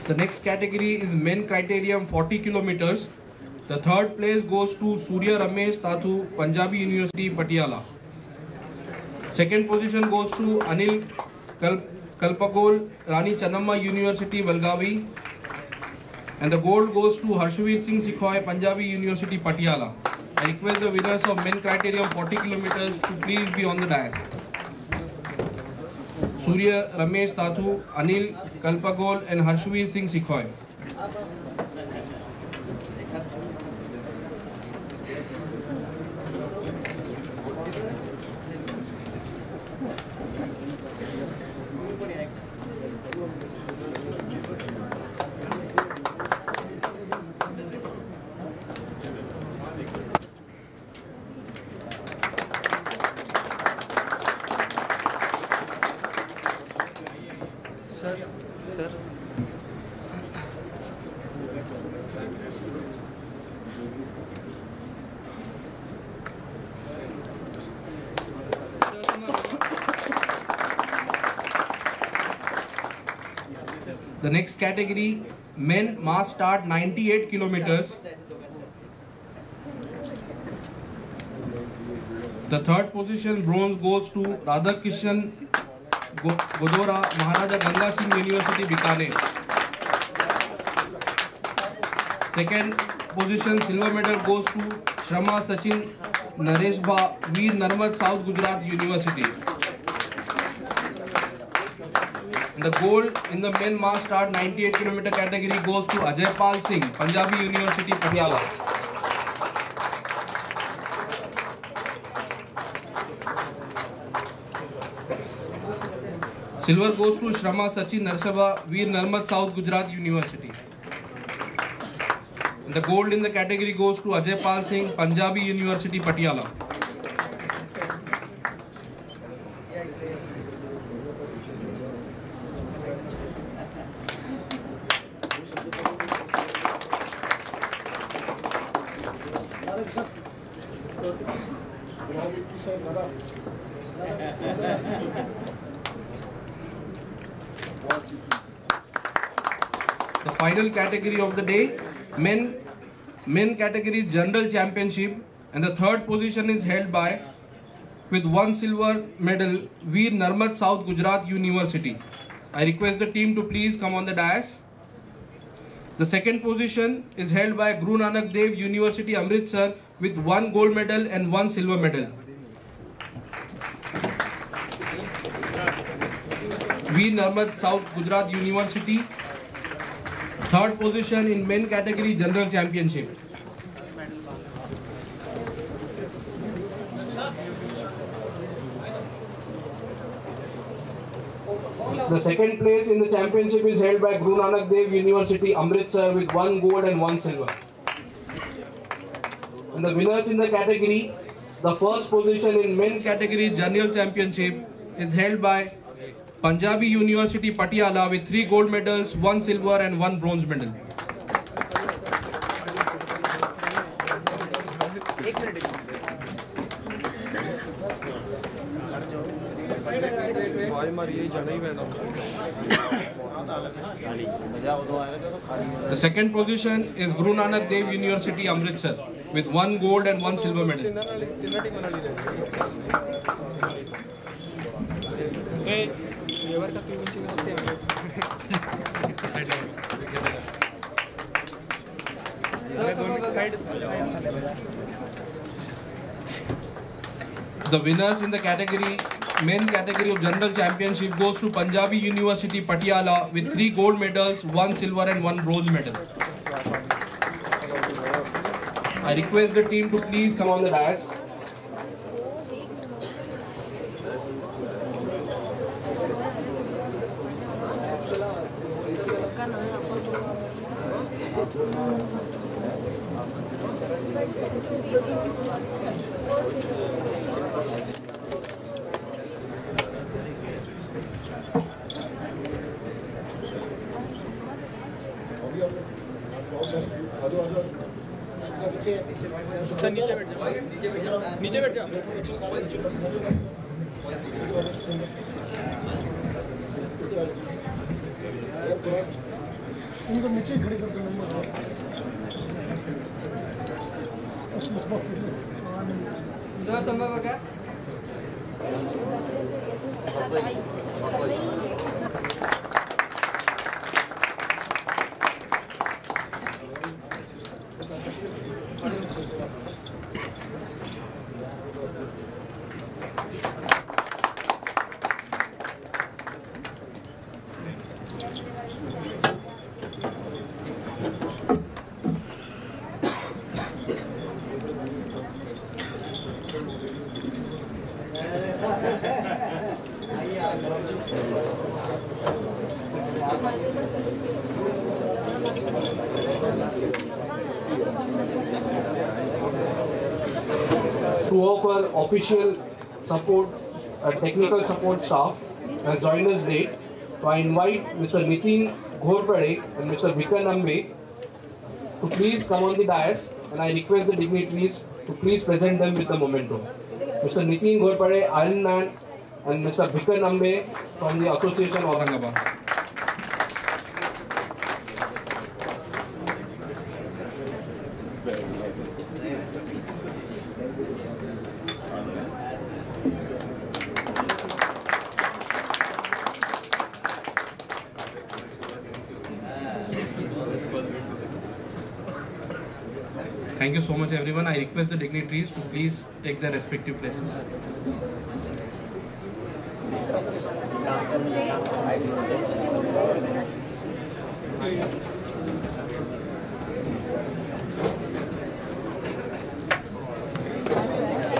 The next category is men criterium 40 kilometers. The third place goes to Surya Ramesh Tathu, Punjabi University, Patiala. Second position goes to Anil Kalpagol, Rani Channamma University, Belgavi. And the gold goes to Harshveer Singh Sikhoy, Punjabi University, Patiala. I request the winners of men criterium 40 kilometers to please be on the dais. Surya Ramesh Tathu, Anil Kalpagol and Harshveer Singh Sikhoy. The next category, men mass start 98 kilometers. The third position, bronze, goes to Radhakishan Godora, Maharaja Ganga Singh University, Bikaner. Second position, silver medal, goes to Shrama Sachin Nareshbha, Veer Narmad, South Gujarat University. The gold in the men mass start 98 km category goes to Ajay Pal Singh, Punjabi University, Patiala. Silver goes to Shrama Sachin Nareshbha, Veer Narmad, South Gujarat University. The gold in the category goes to Ajay Pal Singh, Punjabi University, Patiala. The final category of the day, men category general championship, and the third position is held by, with one silver medal, Veer Narmad, South Gujarat University. I request the team to please come on the dais. The second position is held by Guru Nanak Dev University Amritsar with one gold medal and one silver medal. Veer Narmad, South Gujarat University. Third position in men category general championship. The second place in the championship is held by Guru Nanak Dev University Amritsar with one gold and one silver. And the winners in the category, the first position in men category general championship is held by Punjabi University Patiala with 3 gold medals, 1 silver and 1 bronze medal. The second position is Guru Nanak Dev University Amritsar with 1 gold and 1 silver medal. The winners in the men category of General Championship goes to Punjabi University Patiala with 3 gold medals, 1 silver and 1 bronze medal. I request the team to please come on the dais. नीचे बैठ जाओ। इनको नीचे खड़े कर दो। संभव है क्या? Two of our official support, technical support staff has joined us late. So I invite Mr. Nitin Ghorpade and Mr. Bhikan Ambe to please come on the dais, and I request the dignitaries to please present them with the memento. Mr. Nitin Ghorpade, Iron Man, and Mr. Bhikan Ambe from the Association Aurangabad. Thank you so much everyone. I request the dignitaries to please take their respective places.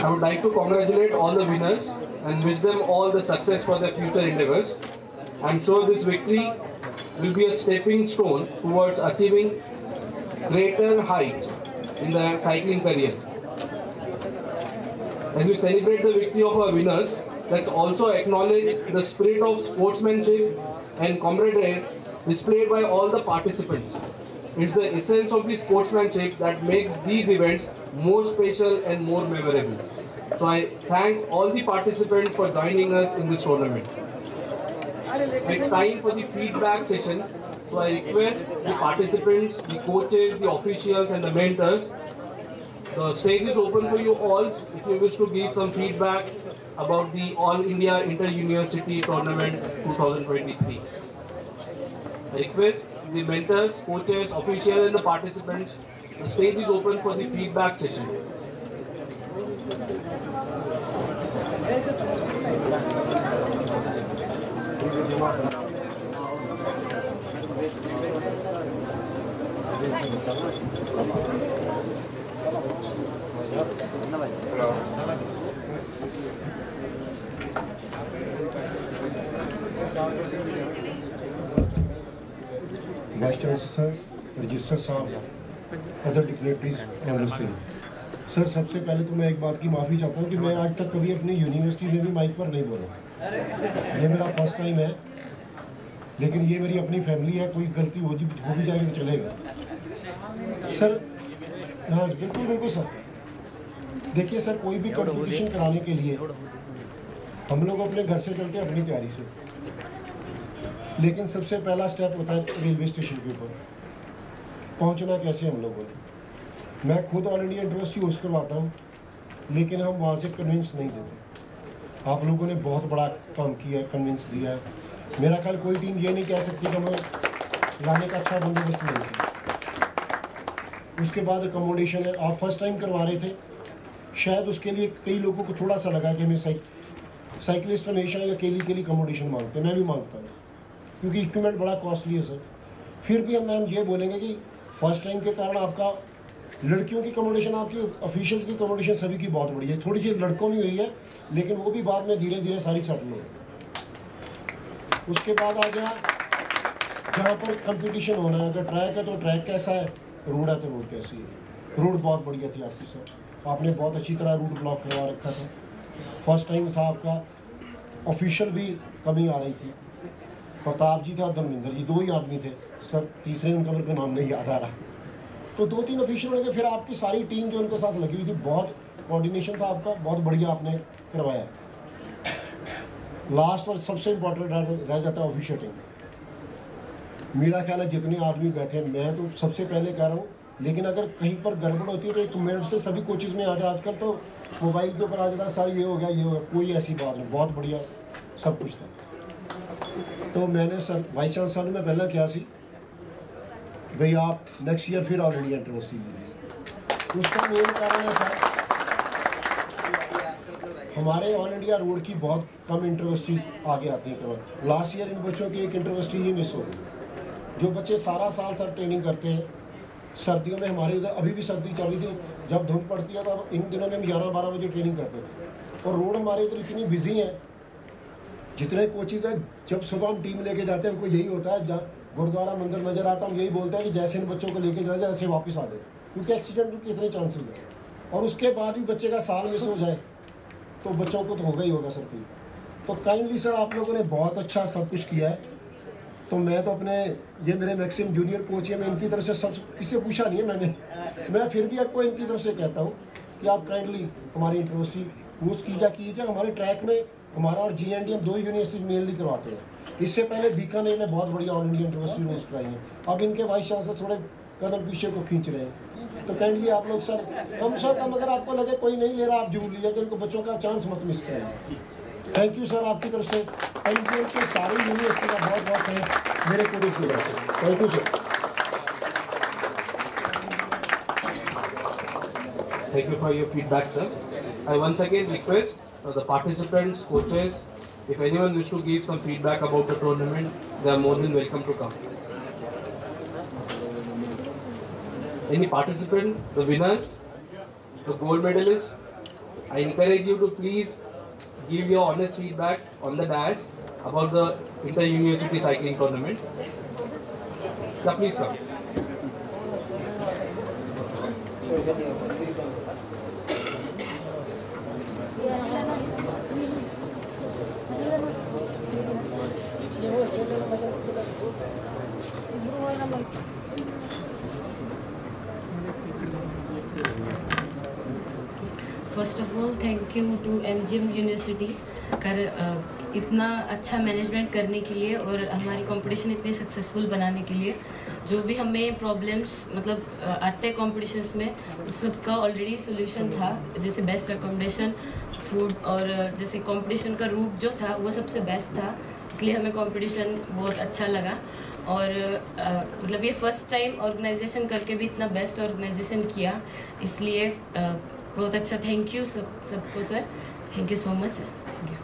I would like to congratulate all the winners and wish them all the success for their future endeavors. I am sure this victory will be a stepping stone towards achieving greater heights in their cycling career. As we celebrate the victory of our winners, let's also acknowledge the spirit of sportsmanship and camaraderie displayed by all the participants. It's the essence of the sportsmanship that makes these events more special and more memorable. So I thank all the participants for joining us in this tournament. It's time for the feedback session. So I request the participants, the coaches, the officials and the mentors. The stage is open for you all if you wish to give some feedback about the All India Inter-University Tournament 2023. I request the mentors, coaches, officials and the participants. The stage is open for the feedback session. Vice chancellor registrar साहब, other dignitaries on the stage. Sir, सबसे पहले तो मैं एक बात की माफ़ी चाहता हूँ कि मैं आज तक कभी अपनी यूनिवर्सिटी में भी माइक पर नहीं बोला। ये मेरा फर्स्ट टाइम है, लेकिन ये मेरी अपनी फैमिली है, कोई गलती हो भी जाएगी तो चलेगा सर। हाँ बिल्कुल बिल्कुल सर। देखिए सर, कोई भी कंपटीशन कराने के लिए हम लोग अपने घर से चलते हैं अपनी तैयारी से, लेकिन सबसे पहला स्टेप होता है रेलवे स्टेशन के ऊपर पहुंचना कैसे हम लोगों ने। मैं खुद ऑल इंडिया यूनिवर्सिटी होस्ट करवाता हूं, लेकिन हम वहां से कन्विंस नहीं देते। आप लोगों ने बहुत बड़ा काम किया है, कन्विंस दिया है। मेरा ख्याल कोई टीम ये नहीं कह सकती कि हमें लाने का अच्छा बंदोबस्त नहीं किया। उसके बाद अकोमोडेशन है, आप फर्स्ट टाइम करवा रहे थे, शायद उसके लिए कई लोगों को थोड़ा सा लगा कि हमें साइकिलिस्ट हमेशा या अकेली अकोमोडेशन मांगते हैं। मैं भी मांगता हूँ क्योंकि इक्विपमेंट बड़ा कॉस्टली है सर। फिर भी हम ये बोलेंगे कि फर्स्ट टाइम के कारण आपका लड़कियों की अकोमोडेशन, आपकी ऑफिशियल्स की अकोमोडेशन सभी की बहुत बढ़िया है। थोड़ी सी लड़कों में हुई है, लेकिन वो भी बाद में धीरे धीरे सारी सेटल हो। उसके बाद आ गया जहाँ पर कंपटीशन होना है, अगर ट्रैक है तो ट्रैक कैसा है, रोड है तो रोड कैसी है। रोड बहुत बढ़िया थी आपकी सर, आपने बहुत अच्छी तरह रूट ब्लॉक करवा रखा था। फर्स्ट टाइम था आपका, ऑफिशियल भी कमी आ रही थी। प्रताप जी थे और धर्मेंद्र जी, 2 ही आदमी थे सर, तीसरे उनका मेरे को नाम नहीं याद आ रहा। तो 2-3 ऑफिशियल होने के फिर आपकी सारी टीम जो उनके साथ लगी हुई थी, बहुत कोऑर्डिनेशन था आपका, बहुत बढ़िया आपने करवाया। लास्ट और सबसे इम्पोर्टेंट रह जाता है ऑफिशिएटिंग। मेरा ख्याल है जितने आदमी बैठे, मैं तो सबसे पहले कह रहा हूँ, लेकिन अगर कहीं पर गड़बड़ होती है तो 1 मिनट से सभी कोचेज़ में आ जाए। आजकल तो मोबाइल के ऊपर आ जाता है, सर ये हो गया ये हो गया, कोई ऐसी बात नहीं, बहुत बढ़िया सब कुछ था। तो मैंने सर वाइस चांसलर में पहला क्या सी भाई आप नेक्स्ट ईयर फिर ऑलरेडी यूनिवर्सिटी लीजिए। उसका मेन कारण है सर, हमारे ऑल इंडिया रोड की बहुत कम इंटरवर्सिटीज़ आगे आती हैं। लास्ट ईयर इन बच्चों की एक इंटरवर्सिटी ही मिस हो गई। जो बच्चे सारा साल सर ट्रेनिंग करते हैं, सर्दियों में हमारे उधर अभी भी सर्दी चल रही थी, जब धूप पड़ती है तो अब इन दिनों में हम 11-12 बजे ट्रेनिंग करते थे। और रोड हमारे उधर इतनी बिजी हैं, जितने कोचेज़ हैं, जब सुबह हम टीम लेके जाते हैं उनको यही होता है, जहाँ गुरुद्वारा मंदिर नज़र आता हम यही बोलते हैं कि जैसे इन बच्चों को लेके जाए जैसे वापस आ जाए, क्योंकि एक्सीडेंट के इतने चांसेस हैं। और उसके बाद भी बच्चे का साल मिस हो जाए तो बच्चों को तो होगा ही होगा सर फिर। तो काइंडली सर आप लोगों ने बहुत अच्छा सब कुछ किया है। तो मैं तो अपने, ये मेरे मैक्सिमम जूनियर कोच है, मैं इनकी तरफ से सब किसी से पूछा नहीं है मैंने, मैं फिर भी आपको इनकी तरफ से कहता हूँ कि आप काइंडली हमारी यूनिवर्सिटी होस्ट कीजिए। हमारे ट्रैक में हमारा और GND हम 2 यूनिवर्सिटी मेनली करवाते हैं। इससे पहले बीकानेर ने बहुत बढ़िया ऑल इंडिया यूनिवर्सिटी होस्ट कराई है। अब इनके वाइस चांसलर थोड़े कदम पीछे को खींच रहे हैं। तो काइंडली आप लोग सर कम से कम अगर आपको लगे कोई नहीं ले रहा, आप जरूर लीजिए कि इनको बच्चों का चांस मत मिस करें। थैंक यू सर, आपकी तरफ से MGM के सारी यूनिवर्सिटी का बहुत बहुत थैंक्स मेरे कोर्स की तरफ से। Thank you sir. Thank you for your feedback, sir. I once again request the participants, coaches, if anyone wish to give some feedback about the tournament, they are more than welcome to come. Any participant, the winners, the gold medalists, I encourage you to please give your honest feedback on the dais about the inter-university cycling tournament. Yeah, please come. First of all thank you to MGM university इतना अच्छा management करने के लिए और हमारी competition इतनी successful बनाने के लिए। जो भी हमें प्रॉब्लम्स मतलब आते हैं कॉम्पिटिशन्स में, उस सबका ऑलरेडी सोल्यूशन था, जैसे बेस्ट अकोमोडेशन, फूड और जैसे कंपटीशन का रूट जो था वो सबसे बेस्ट था, इसलिए हमें कंपटीशन बहुत अच्छा लगा। और मतलब ये फर्स्ट टाइम ऑर्गेनाइजेशन करके भी इतना बेस्ट ऑर्गेनाइजेशन किया, इसलिए बहुत अच्छा थैंक यू सबको sir, thank you so much sir, thank you.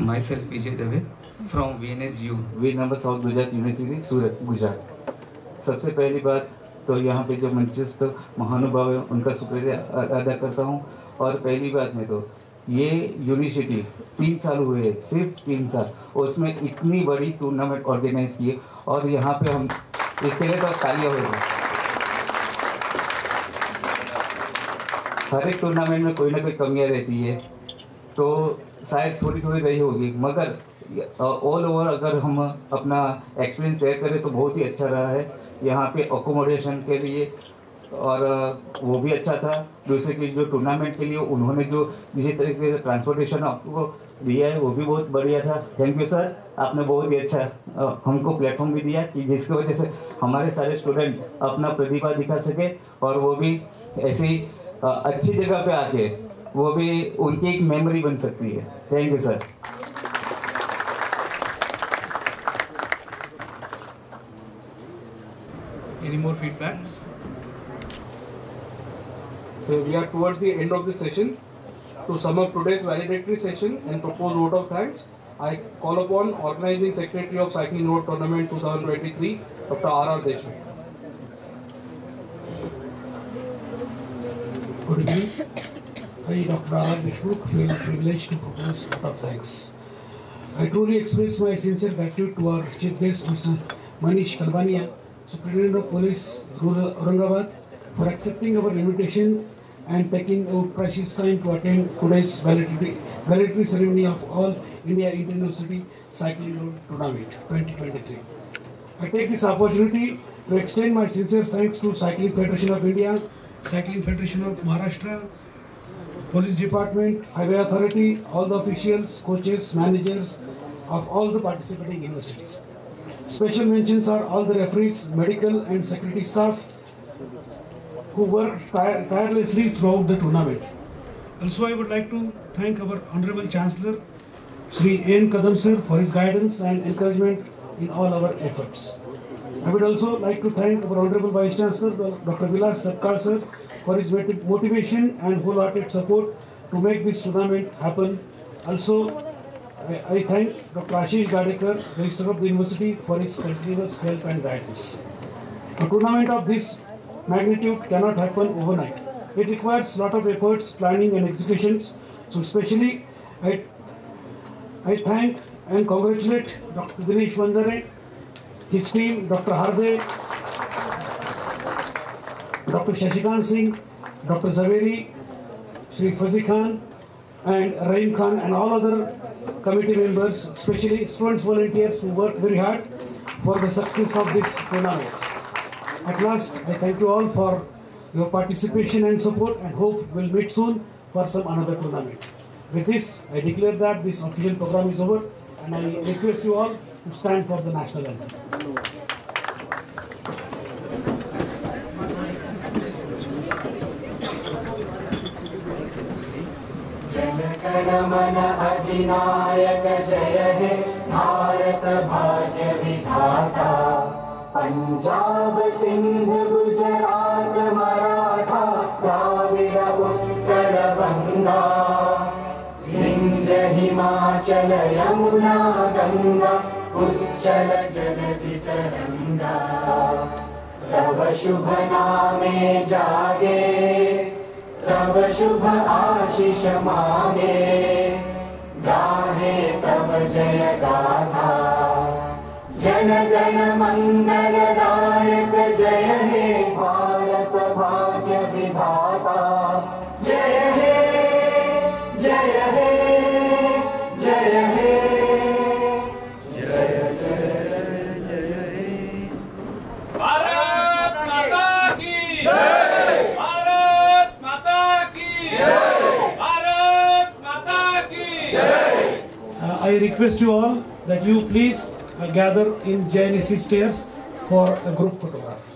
Myself Vijay Dave from VNSU, वी नंबर साउथ गुजरात यूनिवर्सिटी सूरत गुजरात। सबसे पहली बात तो यहाँ पे जो मंचस्थ महानुभाव है उनका शुक्रिया अदा करता हूँ। और पहली बात में तो ये यूनिवर्सिटी 3 साल हुए, सिर्फ 3 साल, उसमें इतनी बड़ी टूर्नामेंट ऑर्गेनाइज की और यहाँ पे हम इसके लिए तो तालियां हो गई। हर एक टूर्नामेंट में कोई ना कोई कमियां रहती है, तो शायद थोड़ी थोड़ी रही होगी, मगर ऑल ओवर अगर हम अपना एक्सपीरियंस शेयर करें तो बहुत ही अच्छा रहा है। यहाँ पे अकोमोडेशन के लिए और वो भी अच्छा था। दूसरे की जो टूर्नामेंट के लिए उन्होंने जो जिस तरीके से ट्रांसपोर्टेशन आपको दिया है वो भी बहुत बढ़िया था। थैंक यू सर, आपने बहुत ही अच्छा हमको प्लेटफॉर्म भी दिया कि जिसकी वजह से हमारे सारे स्टूडेंट अपना प्रतिभा दिखा सके और वो भी ऐसी अच्छी जगह पे आके वो भी उनकी एक मेमोरी बन सकती है। Thank you sir. Any more feedbacks? So we are towards the end of the session. To sum up today's valedictory session and propose vote of thanks, I call upon Organizing Secretary of Cycling Road Tournament 2023, Dr. R.R. Deshmukh. Good evening. I, Dr. R.R. Deshmukh, feel privileged to propose vote of thanks. I truly express my sincere gratitude to our Chief Guest, Mr. Manish Kalbania, Superintendent of Police, Rural Aurangabad, for accepting our invitation and taking out precious time to attend today's valedictory ceremony of All India Inter-University Cycling Road Tournament 2023. I take this opportunity to extend my sincere thanks to Cycling Federation of India, Cycling Federation of Maharashtra, Police Department, Highway Authority, all the officials, coaches, managers of all the participating universities. Special mentions are all the referees, medical and security staff who worked tirelessly throughout the tournament. Also, I would like to thank our Honorable Chancellor, Sri N. Kadam sir, for his guidance and encouragement in all our efforts. I would also like to thank our Honorable Vice Chancellor, Dr. Vilas Sapkal sir, for his motivation and wholehearted support to make this tournament happen. Also, I thank Dr. Ashish Gadekar, Registrar of the University, for his continuous help and guidance. A tournament of this magnitude cannot happen overnight. It requires a lot of efforts, planning and executions. So especially, I thank and congratulate Dr. Dinesh Vandare, his team, Dr. Harde, Dr. Shashikant Singh, Dr. Zaveri, Sri Fazi Khan, and Rahim Khan, and all other committee members, especially students, volunteers who worked very hard for the success of this tournament. At last, I thank you all for your participation and support and hope we'll meet soon for some another tournament. With this, I declare that this official program is over and I request you all to stand for the national anthem. जनगणमन अधिनायक जय हे भारत भाग्य विधाता पंजाब सिंध गुजरात मराठा द्राविड़ उत्कल बंगा विंध्य हिमाचल यमुना गंगा उच्चल जलधि तरंगा तव शुभ नामे जागे तव शुभ आशीष मांगे गाहे तव जय गाथा जनगण मंगलदायक जय हे भारत भाग्य विधाता जय हे जय हे जय हे जय जय जय हे भारत माता की जय भारत माता की जय भारत माता की जय I request you all that you please gather in JNC stairs for a group photograph.